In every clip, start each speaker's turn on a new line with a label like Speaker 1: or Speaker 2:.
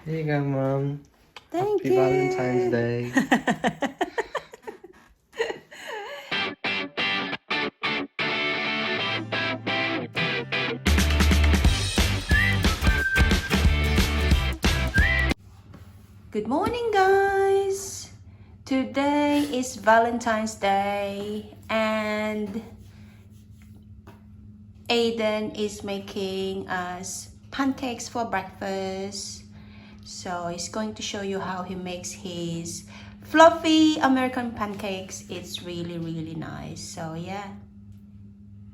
Speaker 1: Here you go, Mum.
Speaker 2: Thank
Speaker 1: Happy
Speaker 2: you.
Speaker 1: Valentine's Day.
Speaker 2: Good morning, guys. Today is Valentine's Day and Aiden is making us pancakes for breakfast. So he's going to show you how he makes his fluffy American pancakes. It's really nice. So yeah,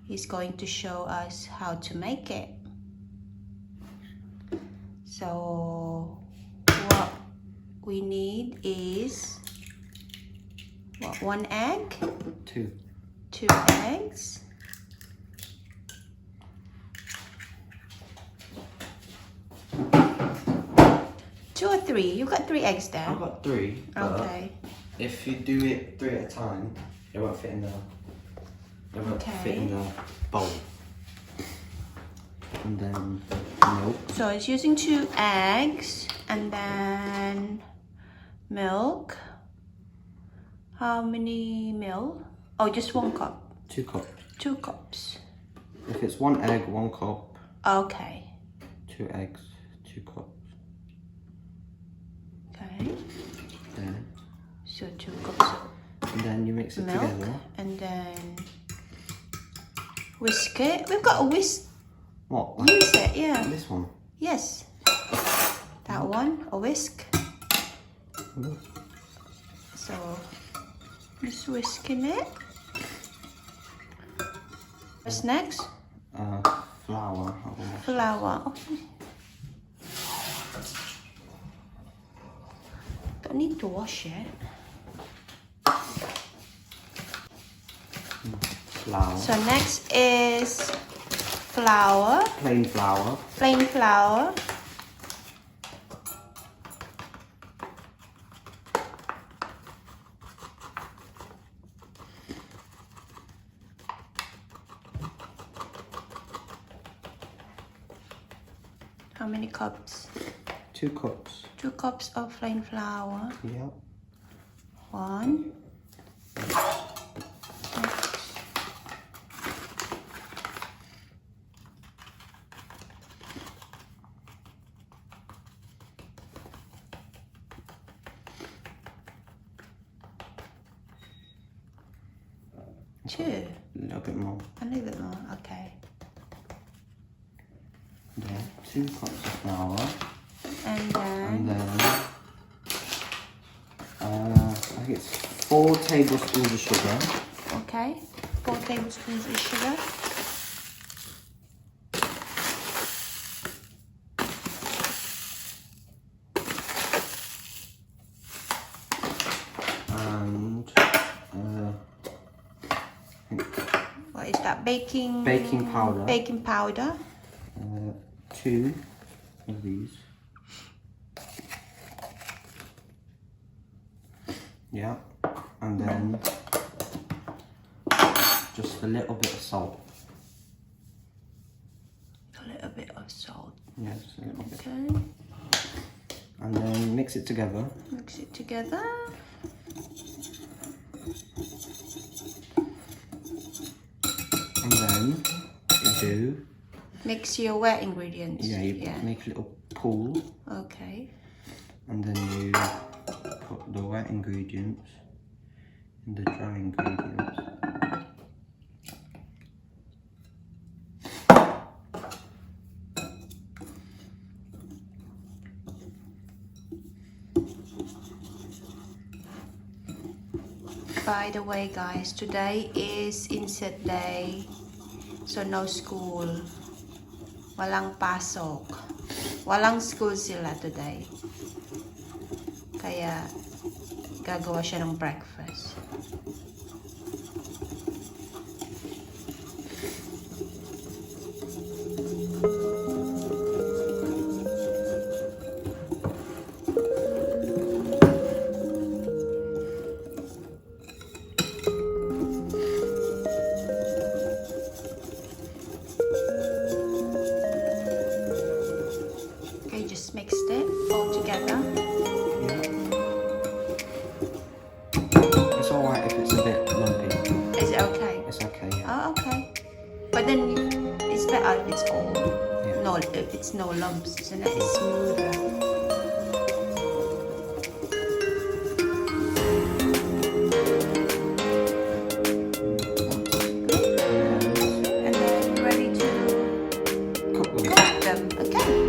Speaker 2: he's going to show us how to make it. So what we need is what, 1 egg?
Speaker 1: 2.
Speaker 2: 2 eggs. Two or 3? You've got 3 eggs there.
Speaker 1: I've got 3. But
Speaker 2: Okay.
Speaker 1: if you do it 3 at a time, it won't fit in the. It won't fit in the bowl. And then milk.
Speaker 2: So it's using 2 eggs and then milk. How many milk? Oh, just 1 cup.
Speaker 1: 2 cups.
Speaker 2: 2 cups.
Speaker 1: If it's 1 egg, 1 cup.
Speaker 2: Okay.
Speaker 1: 2 eggs, 2 cups.
Speaker 2: Okay.
Speaker 1: There.
Speaker 2: So 2 cups
Speaker 1: And then you mix it
Speaker 2: of milk
Speaker 1: together.
Speaker 2: and then whisk it. We've got a whisk.
Speaker 1: What?
Speaker 2: Use it, yeah.
Speaker 1: This one.
Speaker 2: Yes. That one, a whisk. So just whisking it. What's next?
Speaker 1: Flour.
Speaker 2: Flour. Oh. Don't need to wash it.
Speaker 1: Flour.
Speaker 2: So next is flour.
Speaker 1: Plain flour.
Speaker 2: Plain flour. How many cups?
Speaker 1: 2 cups.
Speaker 2: 2 cups of plain flour.
Speaker 1: Yep.
Speaker 2: 1. Two.
Speaker 1: A little bit more.
Speaker 2: A little bit more. Okay.
Speaker 1: There. 2 cups of flour.
Speaker 2: And
Speaker 1: And
Speaker 2: then
Speaker 1: then I think it's 4 tablespoons of sugar.
Speaker 2: okay, 4 tablespoons of sugar.
Speaker 1: And
Speaker 2: What is that? Baking
Speaker 1: powder.
Speaker 2: Baking powder.
Speaker 1: 2 of these. Yeah. And then just a little bit of salt.
Speaker 2: A little bit of salt.
Speaker 1: Yeah, just a little bit.
Speaker 2: Okay.
Speaker 1: And then mix it together.
Speaker 2: Mix it together.
Speaker 1: And then you do.
Speaker 2: Mix your wet ingredients.
Speaker 1: Yeah, you make a little pool.
Speaker 2: Okay.
Speaker 1: And then you put the wet ingredients in the dry ingredients.
Speaker 2: By the way, guys, today is inset day. So no school. Walang pasok. Walang school sila today. Kaya gagawa siya ng breakfast. Okay, just mixed it all together. It's no lumps, isn't it? It's smoother. And then you're ready to
Speaker 1: Cook them.
Speaker 2: cook them. Okay.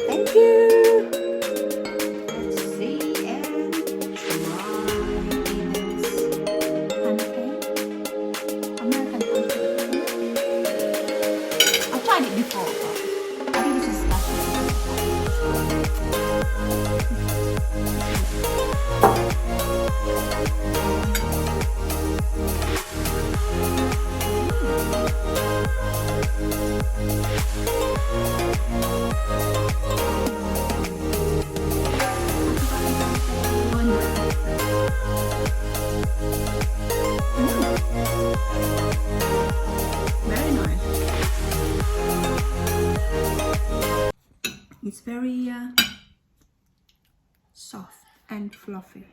Speaker 2: Thank you. Let's see and try this pancake. American pancake. I've tried it before, but I think this is very nice. It's very soft and fluffy.